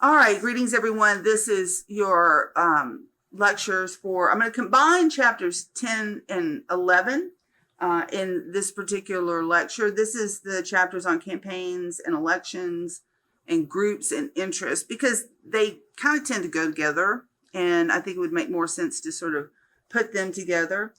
All right, greetings everyone. This is your lectures I'm going to combine chapters 10 and 11 in this particular lecture. This is the chapters on campaigns and elections and groups and interests because they kind of tend to go together, and I think it would make more sense to sort of put them together.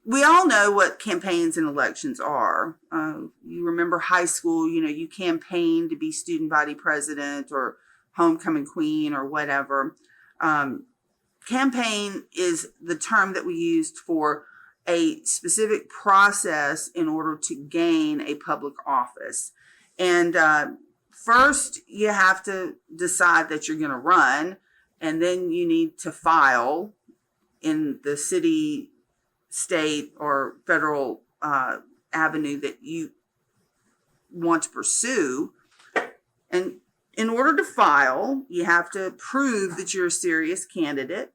We all know what campaigns and elections are. You remember high school, you campaigned to be student body president or homecoming queen or whatever. Campaign is the term that we used for a specific process in order to gain a public office. And first, you have to decide that you're going to run, and then you need to file in the city, state, or federal avenue that you want to pursue. And in order to file, you have to prove that you're a serious candidate.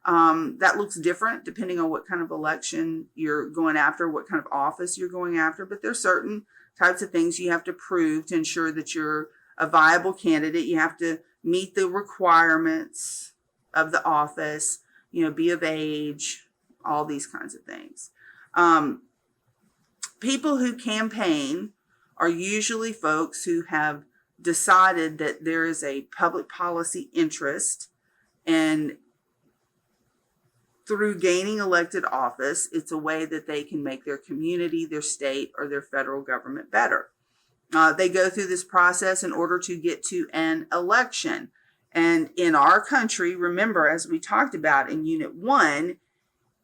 That looks different depending on what kind of election you're going after, what kind of office you're going after, but there's certain types of things you have to prove to ensure that you're a viable candidate. You have to meet the requirements of the office, be of age, all these kinds of things. People who campaign are usually folks who have decided that there is a public policy interest, and through gaining elected office, it's a way that they can make their community, their state, or their federal government better. They go through this process in order to get to an election. And in our country, remember, as we talked about in Unit 1,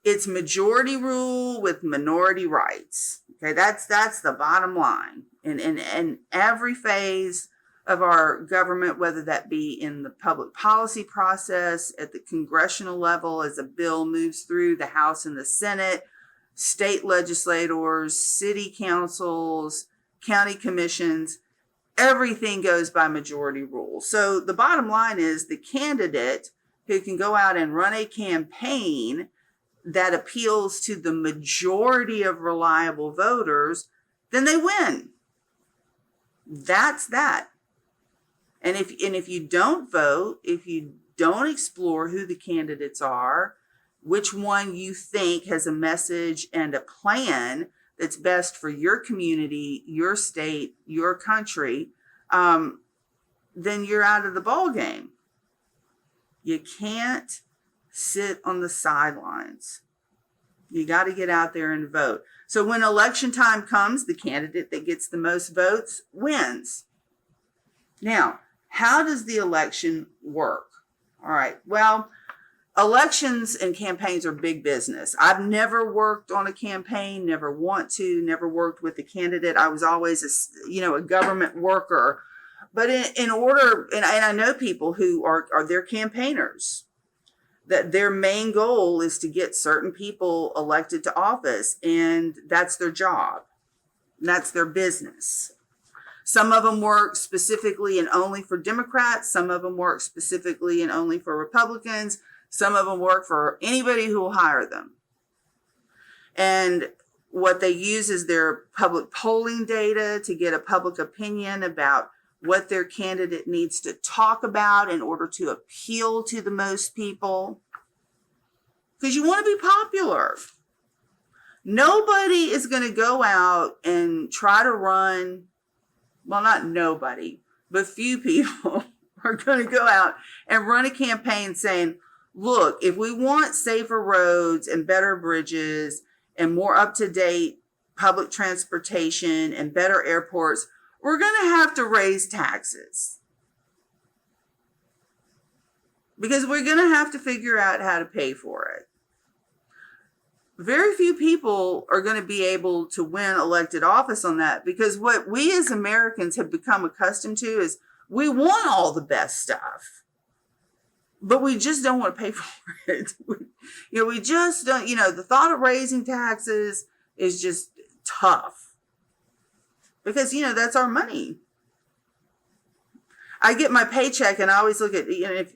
it's majority rule with minority rights. Okay, that's the bottom line. And every phase of our government, whether that be in the public policy process, at the congressional level, as a bill moves through the House and the Senate, state legislators, city councils, county commissions, everything goes by majority rule. So the bottom line is the candidate who can go out and run a campaign that appeals to the majority of reliable voters, then they win. That's that. And if you don't vote, if you don't explore who the candidates are, which one you think has a message and a plan that's best for your community, your state, your country, then you're out of the ball game. You can't sit on the sidelines. You got to get out there and vote. So when election time comes, the candidate that gets the most votes wins. Now, how does the election work? All right, well, elections and campaigns are big business. I've never worked on a campaign, never want to, never worked with a candidate. I was always a government worker. But in order, and I know people who are their campaigners, that their main goal is to get certain people elected to office, and that's their job. That's their business. Some of them work specifically and only for Democrats. Some of them work specifically and only for Republicans. Some of them work for anybody who will hire them. And what they use is their public polling data to get a public opinion about what their candidate needs to talk about in order to appeal to the most people. Because you want to be popular. Nobody is going to go out and try to run, well, not nobody, but few people are going to go out and run a campaign saying, look, if we want safer roads and better bridges and more up-to-date public transportation and better airports, we're going to have to raise taxes. Because we're going to have to figure out how to pay for it. Very few people are going to be able to win elected office on that, because what we as Americans have become accustomed to is we want all the best stuff, but we just don't want to pay for it. We just don't, the thought of raising taxes is just tough because, that's our money. I get my paycheck and I always look at, if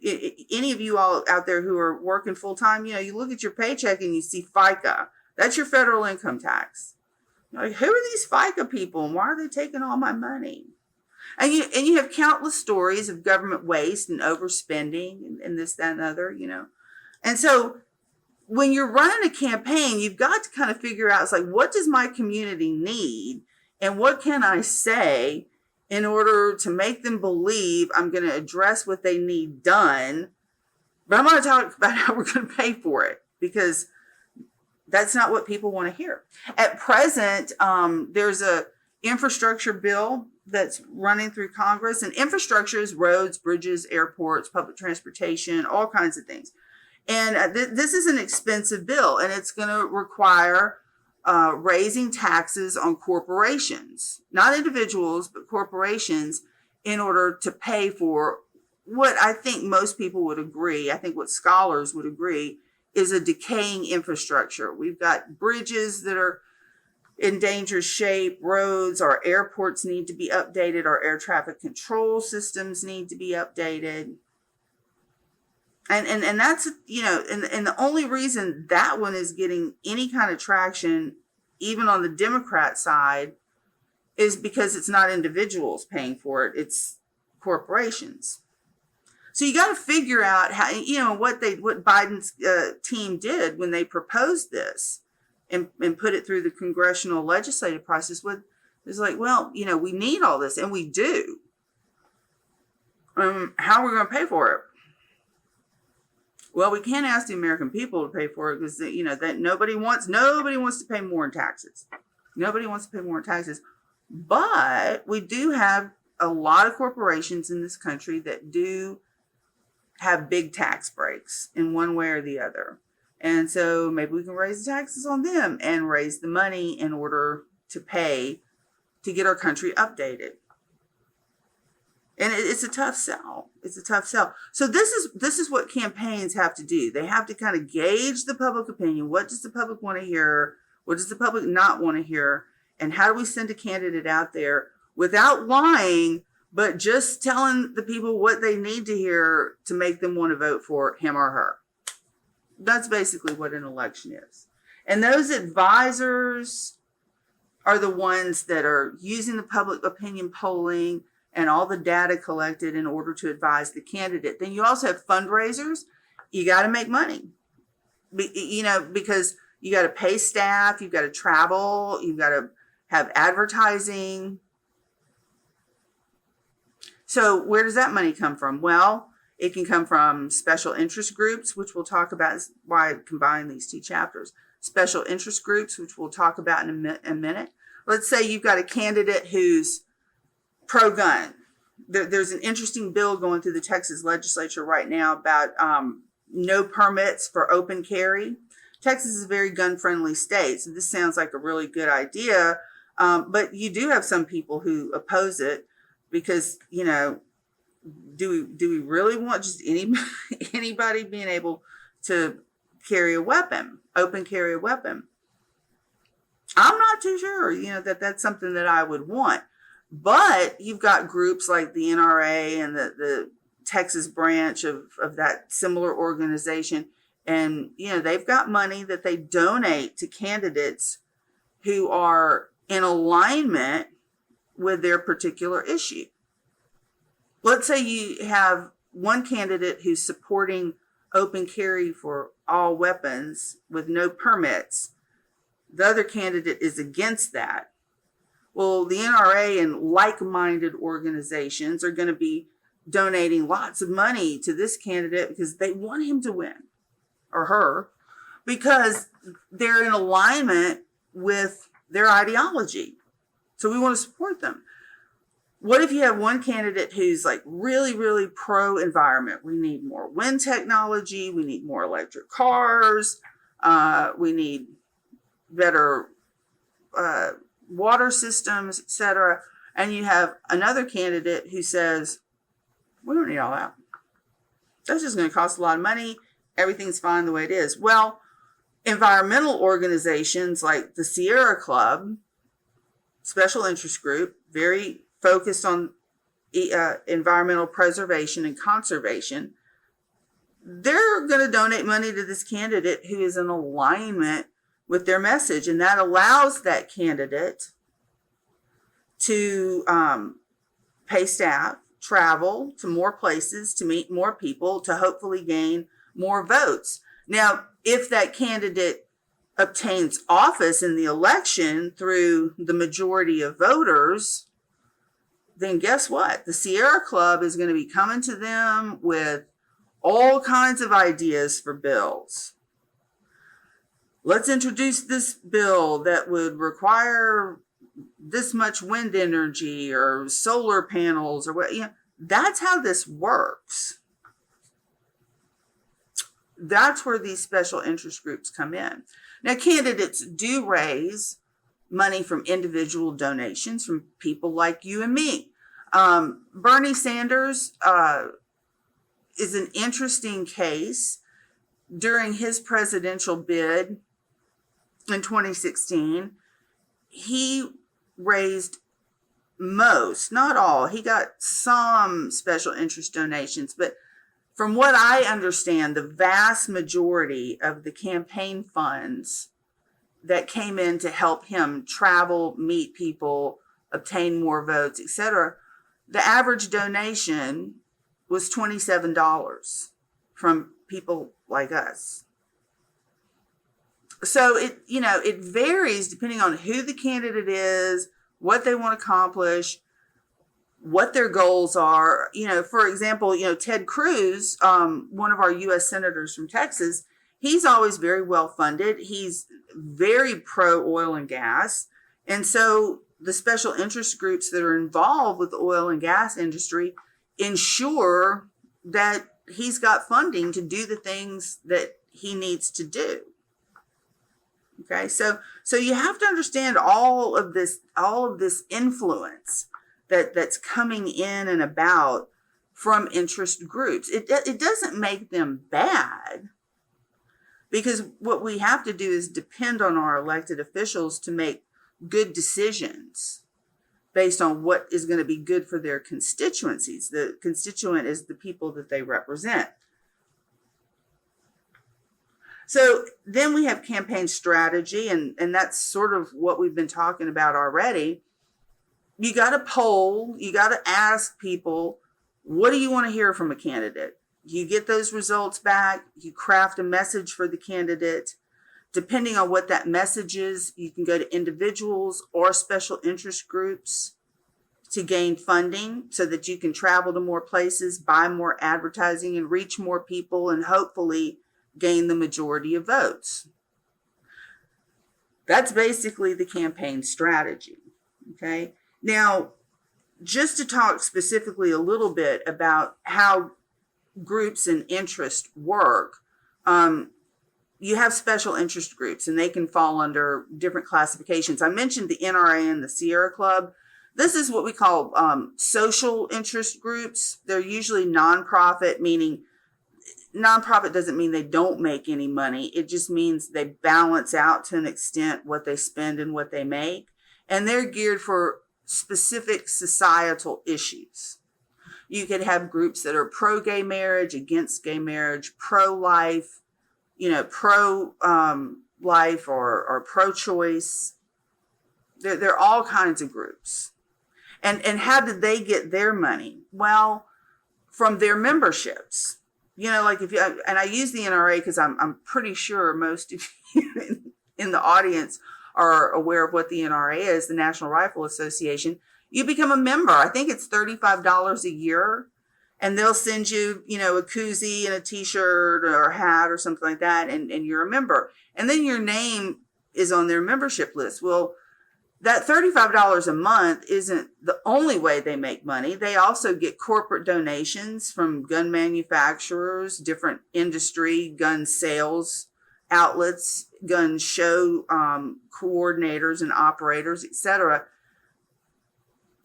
any of you all out there who are working full time, you look at your paycheck and you see FICA. That's your federal income tax. Like, who are these FICA people and why are they taking all my money? And you have countless stories of government waste and overspending and this, that, and other, And so when you're running a campaign, you've got to kind of figure out, it's like, what does my community need? And what can I say in order to make them believe I'm going to address what they need done? But I'm going to talk about how we're going to pay for it, because that's not what people want to hear. At present, there's a infrastructure bill that's running through Congress, and infrastructure is roads, bridges, airports, public transportation, all kinds of things. And this is an expensive bill, and it's going to require raising taxes on corporations, not individuals, but corporations, in order to pay for what I think most people would agree, I think what scholars would agree, is a decaying infrastructure. We've got bridges that are in dangerous shape, roads, our airports need to be updated, our air traffic control systems need to be updated. And that's, and the only reason that one is getting any kind of traction, even on the Democrat side, is because it's not individuals paying for it, it's corporations. So you got to figure out how, what Biden's team did when they proposed this and put it through the congressional legislative process. It's like, well, we need all this, and we do. How are we going to pay for it? Well, we can't ask the American people to pay for it, because that nobody wants to pay more in taxes. Nobody wants to pay more in taxes. But we do have a lot of corporations in this country that do have big tax breaks in one way or the other. And so maybe we can raise the taxes on them and raise the money in order to pay to get our country updated. And it's a tough sell. It's a tough sell. So this is what campaigns have to do. They have to kind of gauge the public opinion. What does the public want to hear? What does the public not want to hear? And how do we send a candidate out there without lying, but just telling the people what they need to hear to make them want to vote for him or her? That's basically what an election is. And those advisors are the ones that are using the public opinion polling and all the data collected in order to advise the candidate. Then you also have fundraisers. You got to make money, because you got to pay staff, you've got to travel, you've got to have advertising. So where does that money come from? Well, it can come from special interest groups, which we'll talk about, is why I combine these two chapters. Special interest groups, which we'll talk about in a minute. Let's say you've got a candidate who's pro-gun. There's an interesting bill going through the Texas legislature right now about no permits for open carry. Texas is a very gun-friendly state, so this sounds like a really good idea, but you do have some people who oppose it because, do we really want just anybody being able to carry a weapon, open carry a weapon? I'm not too sure, that's something that I would want. But you've got groups like the NRA and the Texas branch of that similar organization. And, they've got money that they donate to candidates who are in alignment with their particular issue. Let's say you have one candidate who's supporting open carry for all weapons with no permits. The other candidate is against that. Well, the NRA and like-minded organizations are going to be donating lots of money to this candidate because they want him to win, or her, because they're in alignment with their ideology. So we want to support them. What if you have one candidate who's like really, really pro-environment? We need more wind technology. We need more electric cars. We need better water systems, etc. And you have another candidate who says, we don't need all that. That's just going to cost a lot of money. Everything's fine the way it is. Well, environmental organizations like the Sierra Club, special interest group, very focused on environmental preservation and conservation, they're going to donate money to this candidate who is in alignment with their message. And that allows that candidate to pay staff, travel to more places to meet more people to hopefully gain more votes. Now, if that candidate obtains office in the election through the majority of voters, then guess what? The Sierra Club is going to be coming to them with all kinds of ideas for bills. Let's introduce this bill that would require this much wind energy or solar panels or what. That's how this works. That's where these special interest groups come in. Now, candidates do raise money from individual donations from people like you and me. Bernie Sanders is an interesting case. During his presidential bid in 2016, he raised most, not all. He got some special interest donations, but from what I understand, the vast majority of the campaign funds that came in to help him travel, meet people, obtain more votes, etc., the average donation was $27 from people like us. So it varies depending on who the candidate is, what they want to accomplish, what their goals are. For example, Ted Cruz, one of our U.S. senators from Texas, he's always very well funded. He's very pro oil and gas. And so the special interest groups that are involved with the oil and gas industry ensure that he's got funding to do the things that he needs to do. Okay, so you have to understand all of this influence that's coming in and about from interest groups. It doesn't make them bad, because what we have to do is depend on our elected officials to make good decisions based on what is going to be good for their constituencies. The constituent is the people that they represent. So then we have campaign strategy, and that's sort of what we've been talking about already. You got to poll, you got to ask people, what do you want to hear from a candidate? You get those results back, you craft a message for the candidate. Depending on what that message is, you can go to individuals or special interest groups to gain funding so that you can travel to more places, buy more advertising, and reach more people, and hopefully gain the majority of votes. That's basically the campaign strategy. Okay. Now, just to talk specifically a little bit about how groups and interest work, you have special interest groups, and they can fall under different classifications. I mentioned the NRA and the Sierra Club. This is what we call social interest groups. They're usually nonprofit, meaning nonprofit doesn't mean they don't make any money. It just means they balance out to an extent what they spend and what they make. And they're geared for specific societal issues. You could have groups that are pro-gay marriage, against gay marriage, pro-life, pro-life or pro-choice. There are all kinds of groups. And how did they get their money? Well, from their memberships. Like and I use the NRA because I'm pretty sure most of you in the audience are aware of what the NRA is, the National Rifle Association. You become a member. I think it's $35 a year, and they'll send you, a koozie and a t-shirt or a hat or something like that, and you're a member. And then your name is on their membership list. Well, that $35 a month isn't the only way they make money. They also get corporate donations from gun manufacturers, different industry, gun sales outlets, gun show coordinators and operators, etc.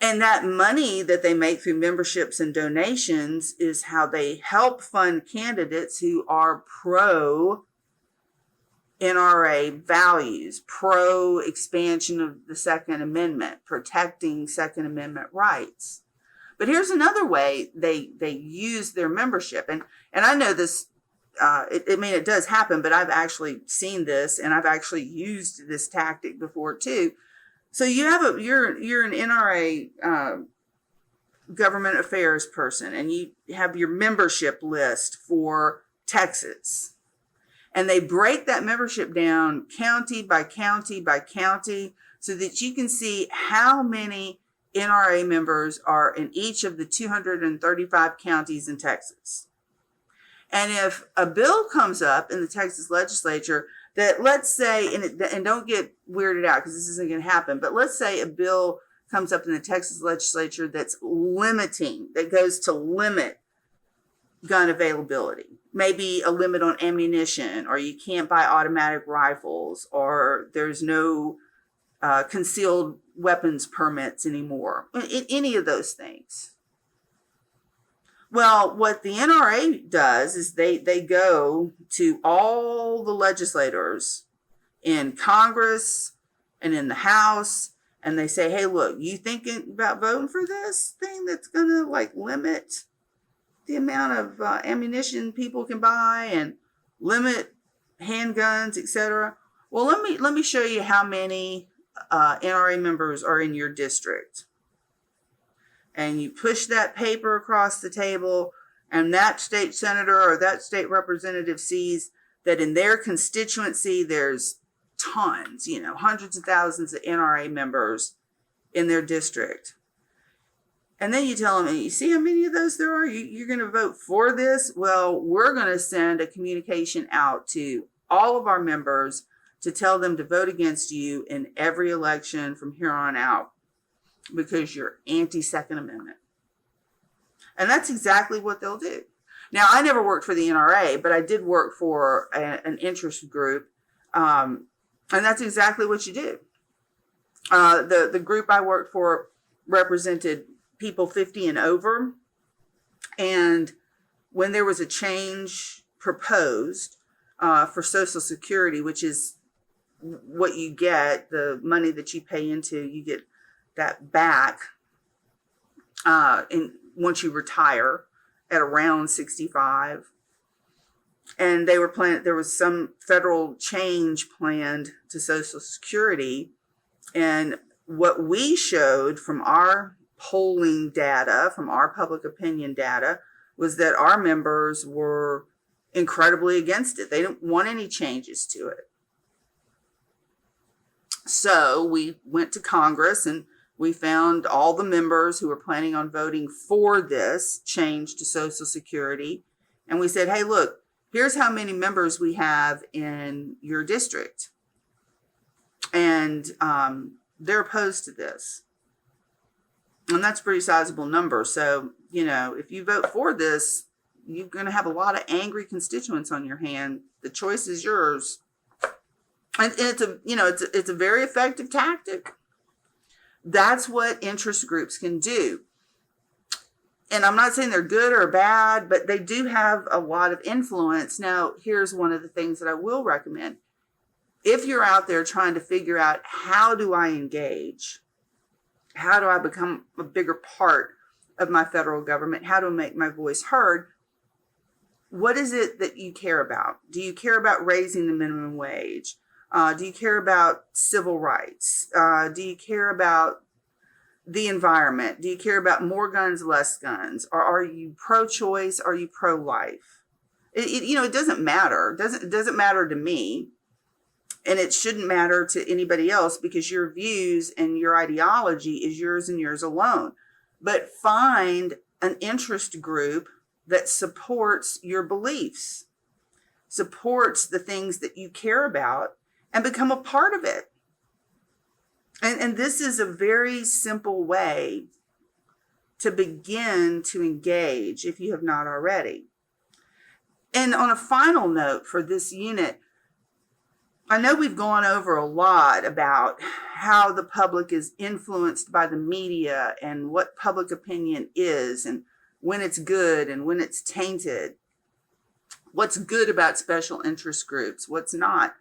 And that money that they make through memberships and donations is how they help fund candidates who are pro NRA values, pro expansion of the Second Amendment, protecting Second Amendment rights. But here's another way they use their membership. And I know this, it does happen, but I've actually seen this, and I've actually used this tactic before too. So you're an NRA government affairs person and you have your membership list for Texas. And they break that membership down county by county by county so that you can see how many NRA members are in each of the 235 counties in Texas. And if a bill comes up in the Texas legislature that, let's say, and don't get weirded out because this isn't going to happen, but let's say a bill comes up in the Texas legislature that goes to limit gun availability. Maybe a limit on ammunition, or you can't buy automatic rifles, or there's no concealed weapons permits anymore. Any of those things. Well, what the NRA does is they go to all the legislators in Congress and in the House, and they say, hey, look, you thinking about voting for this thing that's going to like limit the amount of ammunition people can buy and limit handguns, etc.? Well, let me show you how many NRA members are in your district. And you push that paper across the table, and that state senator or that state representative sees that in their constituency there's tons, hundreds of thousands of NRA members in their district. And then you tell them, you see how many of those there are? You're going to vote for this? Well, we're going to send a communication out to all of our members to tell them to vote against you in every election from here on out because you're anti-Second Amendment. And that's exactly what they'll do. Now, I never worked for the NRA, but I did work for an interest group. And that's exactly what you do. The group I worked for represented people 50 and over. And when there was a change proposed for Social Security, which is what you get, the money that you pay into, you get that back once you retire at around 65. And they were there was some federal change planned to Social Security. And what we showed from our polling data, from our public opinion data, was that our members were incredibly against it. They didn't want any changes to it. So we went to Congress and we found all the members who were planning on voting for this change to Social Security. And we said, hey, look, here's how many members we have in your district. And they're opposed to this. And that's a pretty sizable number. So, if you vote for this, you're going to have a lot of angry constituents on your hand. The choice is yours. And it's a very effective tactic. That's what interest groups can do. And I'm not saying they're good or bad, but they do have a lot of influence. Now, here's one of the things that I will recommend. If you're out there trying to figure out, how do I engage? How do I become a bigger part of my federal government? How do I make my voice heard? What is it that you care about? Do you care about raising the minimum wage? Do you care about civil rights? Do you care about the environment? Do you care about more guns, less guns? Or are you pro-choice? Are you pro-life? It doesn't matter. It doesn't matter to me. And it shouldn't matter to anybody else because your views and your ideology is yours and yours alone. But find an interest group that supports your beliefs, supports the things that you care about, and become a part of it. And this is a very simple way to begin to engage if you have not already. And on a final note for this unit, I know we've gone over a lot about how the public is influenced by the media and what public opinion is and when it's good and when it's tainted. What's good about special interest groups? What's not?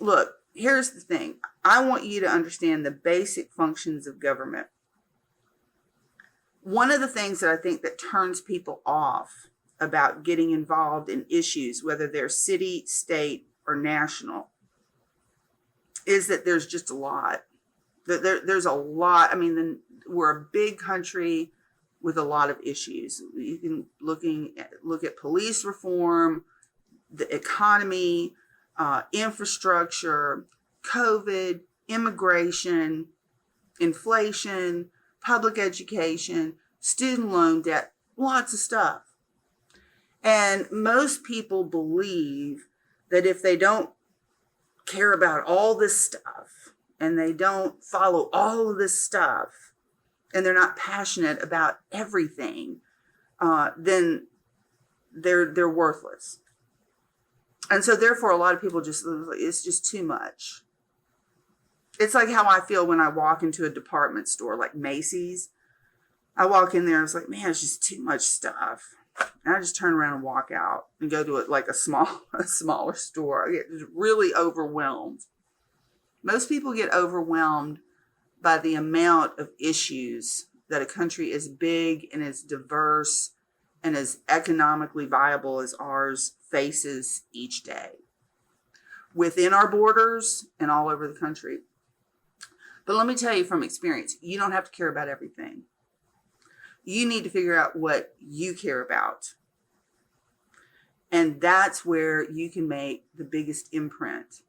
Look, here's the thing. I want you to understand the basic functions of government. One of the things that I think that turns people off about getting involved in issues, whether they're city, state, or national, is that there's just a lot. There's a lot. I mean, we're a big country with a lot of issues. You can look at police reform, the economy, infrastructure, COVID, immigration, inflation, public education, student loan debt, lots of stuff. And most people believe that if they don't care about all this stuff and they don't follow all of this stuff and they're not passionate about everything, then they're worthless. And so therefore, a lot of people it's just too much. It's like how I feel when I walk into a department store like Macy's. I walk in there, it's like, man, it's just too much stuff. And I just turn around and walk out and go to a smaller store. I get really overwhelmed. Most people get overwhelmed by the amount of issues that a country as big and as diverse and as economically viable as ours faces each day, within our borders and all over the country. But let me tell you from experience, you don't have to care about everything. You need to figure out what you care about. And that's where you can make the biggest imprint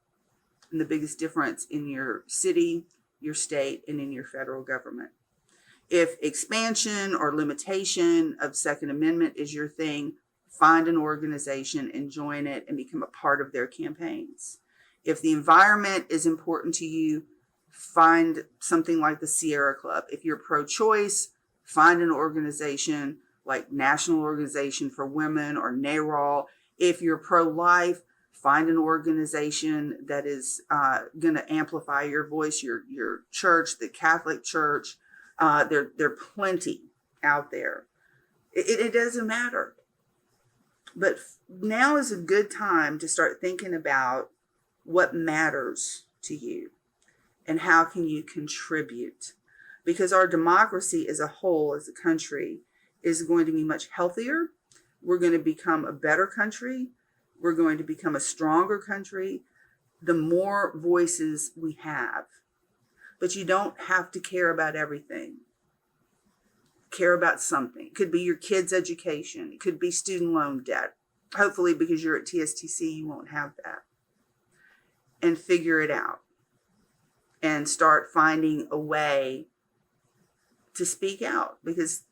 and the biggest difference in your city, your state, and in your federal government. If expansion or limitation of Second Amendment is your thing, find an organization and join it and become a part of their campaigns. If the environment is important to you, find something like the Sierra Club. If you're pro-choice, find an organization like National Organization for Women or NARAL. If you're pro-life, find an organization that is going to amplify your voice, your church, the Catholic Church. There are plenty out there. It doesn't matter. But now is a good time to start thinking about what matters to you and how can you contribute. Because our democracy as a whole, as a country, is going to be much healthier. We're going to become a better country. We're going to become a stronger country the more voices we have. But you don't have to care about everything. Care about something. It could be your kids' education. It could be student loan debt. Hopefully, because you're at TSTC, you won't have that. And figure it out. And start finding a way to speak out, because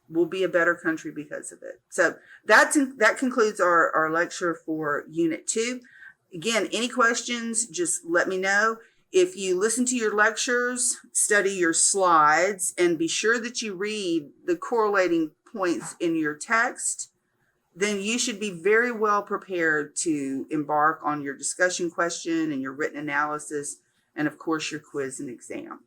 we'll be a better country because of it. So that concludes our lecture for Unit 2. Again, any questions, just let me know. If you listen to your lectures, study your slides, and be sure that you read the correlating points in your text, then you should be very well prepared to embark on your discussion question and your written analysis, and of course your quiz and exam.